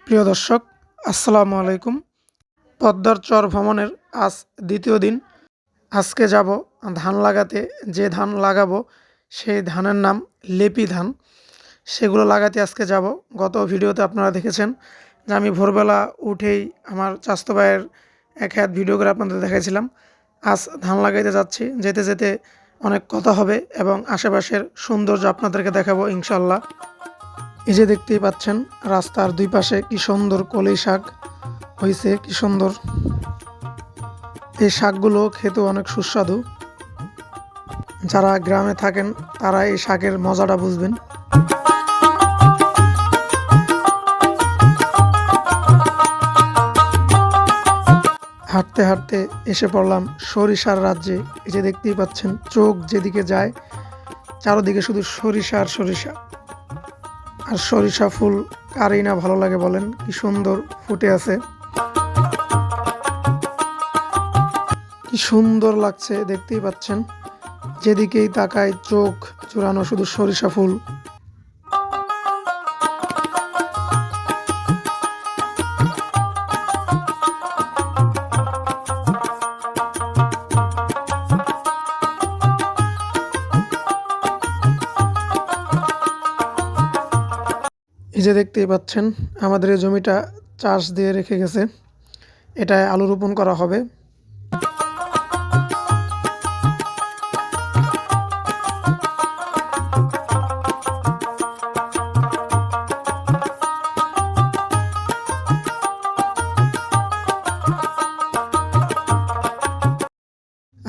প্রিয় দর্শক, আসসালামু আলাইকুম। পদ্মার চর ভ্রমণের আজ দ্বিতীয় দিন। আজকে যাব ধান লাগাতে। যে ধান লাগাবো সেই ধানের নাম লেপি ধান। সেগুলো লাগাতে আজকে যাব। গত ভিডিওতে আপনারা দেখেছেন যে আমি ভোরবেলা উঠেই আমার চাচাতো ভাইয়ের এক হাত ভিডিও করে আপনাদের দেখাইছিলাম। আজ ধান লাগাইতে যাচ্ছি। যেতে যেতে অনেক কথা হবে এবং আশেপাশের সৌন্দর্য আপনাদেরকে দেখাবো ইনশাল্লাহ। এই যে দেখতেই পাচ্ছেন রাস্তার দুই পাশে কি সুন্দর কলই শাক হয়েছে, কি সুন্দর। এই শাকগুলো খেতেও অনেক সুস্বাদু। যারা গ্রামে থাকেন তারা এই শাকের মজাটা বুঝবেন। হাঁটতে হাঁটতে এসে পড়লাম সরিষার রাজ্যে। এই যে দেখতেই পাচ্ছেন, চোখ যেদিকে যায় চারদিকে শুধু সরিষা আর সরিষা। আর সরিষা ফুল কারই না ভালো লাগে বলেন, কি সুন্দর ফুটে আছে, কি সুন্দর লাগছে। দেখতেই পাচ্ছেন যেদিকেই তাকায় চোখ জোড়ানো শুধু সরিষা ফুল। এই যে দেখতেই পাচ্ছেন আমাদের এই জমিটা চাষ দিয়ে রেখে গেছে। এটায় আলু রোপণ করা হবে।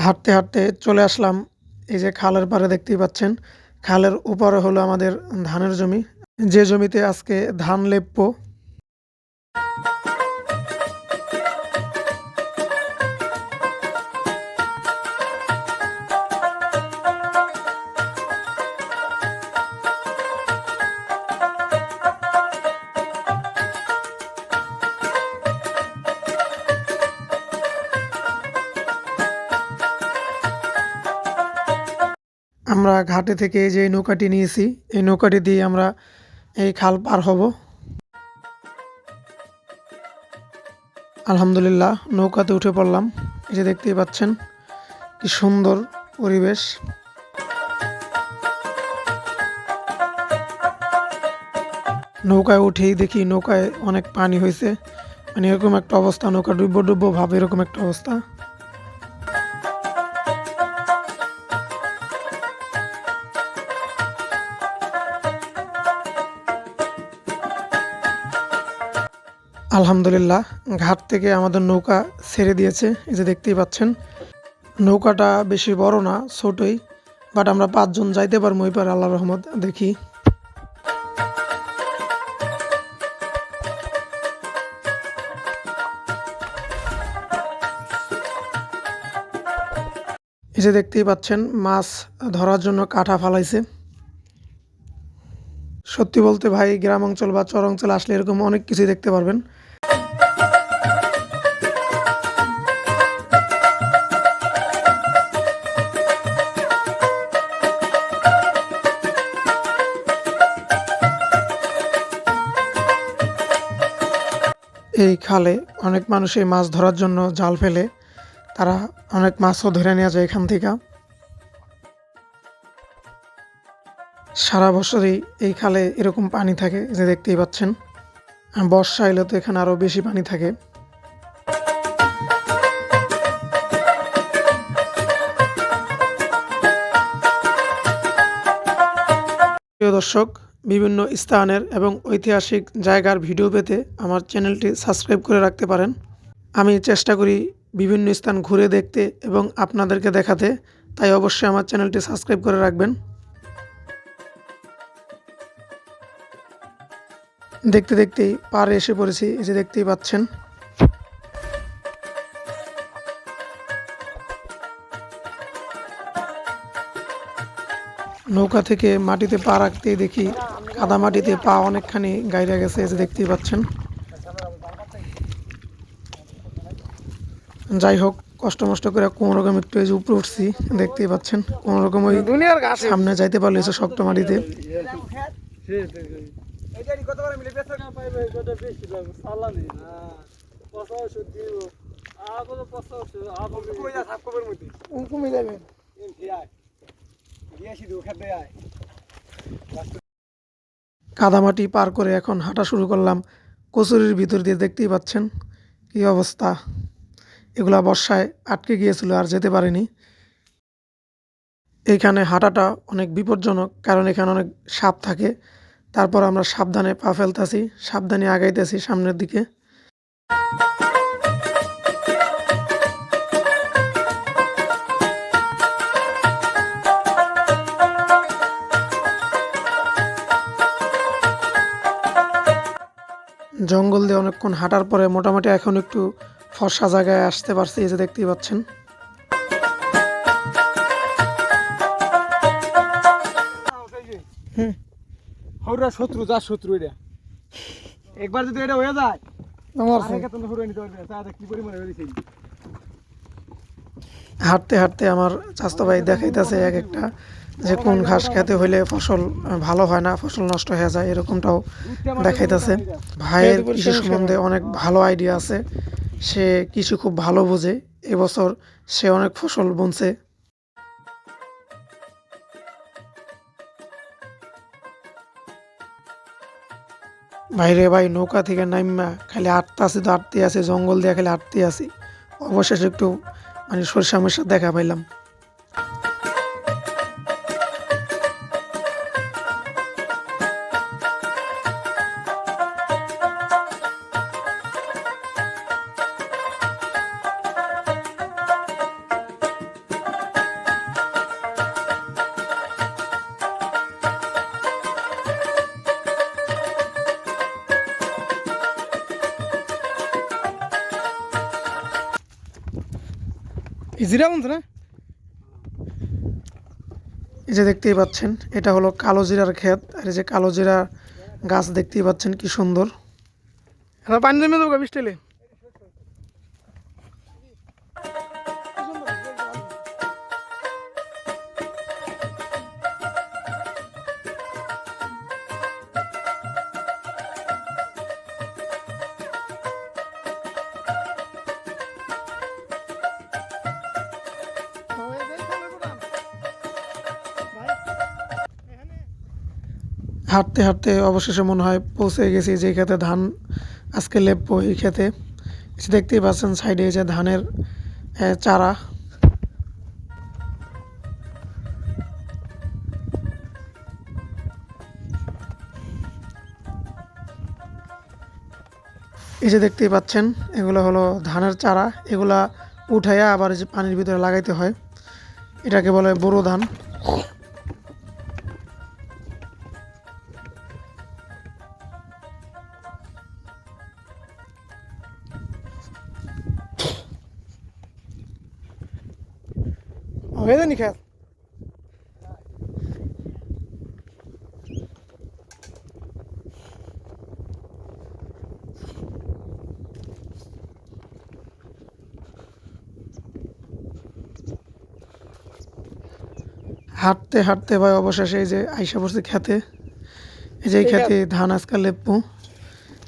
হাঁটতে হাঁটতে চলে আসলাম এই যে খালের পাড়ে। দেখতেই পাচ্ছেন খালের উপরে হলো আমাদের ধানের জমি, যে জমিতে আজকে ধান লেপবো। আমরা ঘাটে থেকে যে নৌকাটি নিয়েছি, এই নৌকাটি দিয়ে আমরা এই খাল পার হব। আলহামদুলিল্লাহ নৌকাতে উঠে পড়লাম। এই যে দেখতেই পাচ্ছেন কি সুন্দর পরিবেশ। নৌকায় উঠেই দেখি নৌকায় অনেক পানি হয়েছে, মানে এরকম একটা অবস্থা, নৌকা ডুববো ডুববো ভাবে এরকম একটা অবস্থা। আলহামদুলিল্লাহ ঘাট থেকে আমাদের নৌকা ছেড়ে দিয়েছে। এই যে দেখতেই পাচ্ছেন নৌকাটা বেশি বড় না, ছোটই, বাট আমরা 5 জন যাইতে পারবো ওই পার, আল্লাহর রহমত। দেখি এই যে দেখতেই পাচ্ছেন মাছ ধরার জন্য কাঠা ফালাইছে। সত্যি বলতে ভাই, গ্রাম অঞ্চল বা চর অঞ্চলে আসলে এরকম অনেক কিছুই দেখতে পারবেন। এই খালে অনেক মানুষই মাছ ধরার জন্য জাল ফেলে, তারা অনেক মাছও ধরে নেওয়া যায় এখান থেকে। সারা বছরই এই খালে এরকম পানি থাকে, যে দেখতেই পাচ্ছেন। বর্ষা এলে তো এখানে আরো বেশি পানি থাকে। প্রিয় দর্শক, বিভিন্ন স্থানের এবং ঐতিহাসিক জায়গার ভিডিও পেতে আমার চ্যানেলটি সাবস্ক্রাইব করে রাখতে পারেন। আমি চেষ্টা করি বিভিন্ন স্থান ঘুরে দেখতে এবং আপনাদেরকে দেখাতে, তাই অবশ্যই আমার চ্যানেলটি সাবস্ক্রাইব করে রাখবেন। দেখতে দেখতেই পাড়ে এসে পড়েছি। এই যে দেখতেই পাচ্ছেন নৌকা থেকে মাটিতে পা রাখতেই দেখি কাদা মাটিতে পা অনেকখানি গাইরা গেছে। এই যে দেখতেই পাচ্ছেন। যাই হোক, কষ্ট মষ্ট করে কোন রকম একটু এই যে উপরে উঠছি, দেখতেই পাচ্ছেন। কোন রকম ওই সামনে যাইতে পারলে শক্ত মাটিতে। এইটারই কতবার মিলে বেচা না পাইবে কত বেশি লাগবে সালানি পয়সা ওষুধ দিব আবার পয়সা ওষুধ আবার কই যা সাপ কবের মধ্যে কমে যাবে। এম কি আয় গিয়েছি দু খেতে আয় কাদামাটি পার করে এখন হাঁটা শুরু করলাম কচুরির ভিতর দিয়ে। দেখতেই পাচ্ছেন কি অবস্থা, এগুলা বর্ষায় আটকে গিয়েছিল আর যেতে পারেনি। এইখানে হাঁটাটা অনেক বিপজ্জনক, কারণ এখানে অনেক সাপ থাকে। তারপর আমরা সাবধানে পা ফেলতাছি, সাবধানে আগাইতেছি সামনের দিকে। জঙ্গল দিয়ে অনেকক্ষণ হাঁটার পরে মোটামুটি এখন একটু ফর্সা জায়গায় আসতে পারছি, এই যে দেখতেই পাচ্ছেন। হুম, হৌরা শত্রু যা শত্রু এটা একবার যদি এটা হয়ে যায় আমার আরেকটা তুমি হৌরা নিতে পারবে তা কি পরিমাণে হয়েছে হাঁটতে হাঁটতে আমার চাচাতো ভাই দেখাইতেছে এক একটা যে কোন ঘাস খেতে হইলে ফসল ভালো হয় না, ফসল নষ্ট হয়ে যায়, এরকমটাও দেখাইতেছে। ভাইয়ের কৃষি সম্বন্ধে অনেক ভালো আইডিয়া আছে, সে কৃষি খুব ভালো বোঝে। এবছর সে অনেক ফসল বুনছে। বাইরে ভাই নৌকা থেকে নাইমা খালি আটতে আসি তো আটতে আসি, জঙ্গল দিয়ে খালি আটতে আসি। অবশেষে একটু মানে সরিষা মরিষা দেখা পাইলাম। ইজিরা বলছ না এই যে দেখতেই পাচ্ছেন এটা হলো কালো জিরার ক্ষেত, আর এই যে কালো জিরা গাছ দেখতেই পাচ্ছেন কি সুন্দর। পানি জমে দেবো বৃষ্টিলে হাঁটতে হাঁটতে অবশেষে মনে হয় পৌঁছে গেছি যে ক্ষেতে ধান আজকে লেপবো। এই ক্ষেতে এই যে দেখতেই পাচ্ছেন সাইডে যে ধানের চারা। এই যে দেখতেই পাচ্ছেন এগুলো হলো ধানের চারা, এগুলা উঠাইয়া আবার এই যে পানির ভিতরে লাগাইতে হয়, এটাকে বলে বোরো ধান। হয়ে যায়নি খেত হাঁটতে হাঁটতে ভাই অবশেষে এই যে আইসা পড়ছে খেতে। এই যে এই খেতে ধান আজকাল লেপবো,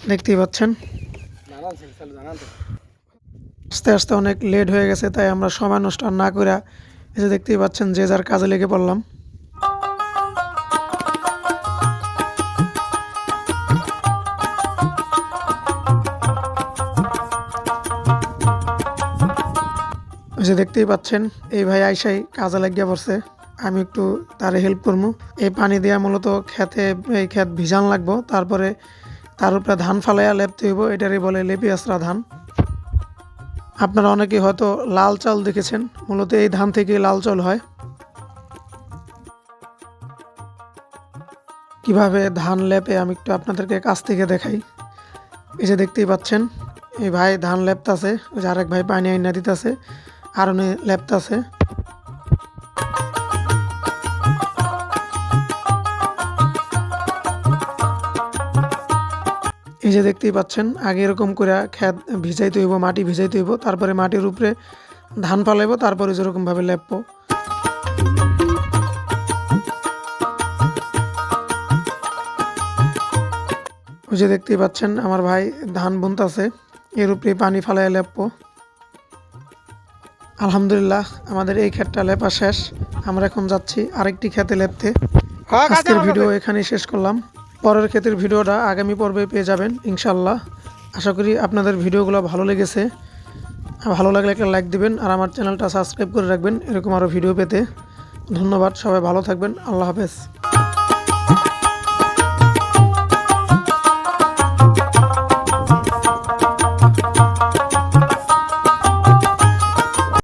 দেখতেই পাচ্ছেন। আস্তে আস্তে অনেক লেট হয়ে গেছে, তাই আমরা সময় নষ্ট আর না করে এই যে দেখতেই পাচ্ছেন যে যার কাজে লেগে পড়লাম। ওই যে দেখতেই পাচ্ছেন এই ভাই আইসাই কাজে লাগিয়ে পড়ছে, আমি একটু তারে হেল্প করবো। এই পানি দেওয়া মূলত খেতে, এই ক্ষেত ভিজান লাগবো, তারপরে তার উপরে ধান ফালাইয়া লেপতে হইব, এটারই বলে লেপি আসরা ধান। আপনারা অনেকে হয়তো লাল চাল দেখেছেন, মূলত এই ধান থেকে লাল চাল হয়। কিভাবে ধান লেপে আমি একটু আপনাদেরকে কাছ থেকে দেখাই। এই যে দেখতেই পাচ্ছেন এই ভাই ধান লেপতাছে, ওই যে আরেক ভাই পানি আইনা দিতেছে, আর উনি লেপতাছে। এই যে দেখতেই পাচ্ছেন আগে এরকম করে ক্ষেত ভিজাইতে হইব, মাটি ভিজাইতে হইব, তারপরে মাটির উপরে ধান ফালাইব, তারপরে যেরকম ভাবে লেপবো। ওই যে দেখতেই পাচ্ছেন আমার ভাই ধান বুনতাছে, এর উপরে পানি ফালায় লেপবো। আলহামদুলিল্লাহ আমাদের এই ক্ষেতটা লেপা শেষ। আমরা এখন যাচ্ছি আরেকটি ক্ষেতে লেপতে। আজকের ভিডিও এখানেই শেষ করলাম। পরের ক্ষেতের ভিডিওটা আগামী পর্বে পেয়ে যাবেন ইনশাল্লাহ। আশা করি আপনাদের ভিডিওগুলো ভালো লেগেছে। ভালো লাগলে একটা লাইক দিবেন আর আমার চ্যানেলটা সাবস্ক্রাইব করে রাখবেন এরকম আরও ভিডিও পেতে। ধন্যবাদ, সবাই ভালো থাকবেন। আল্লাহ হাফেজ।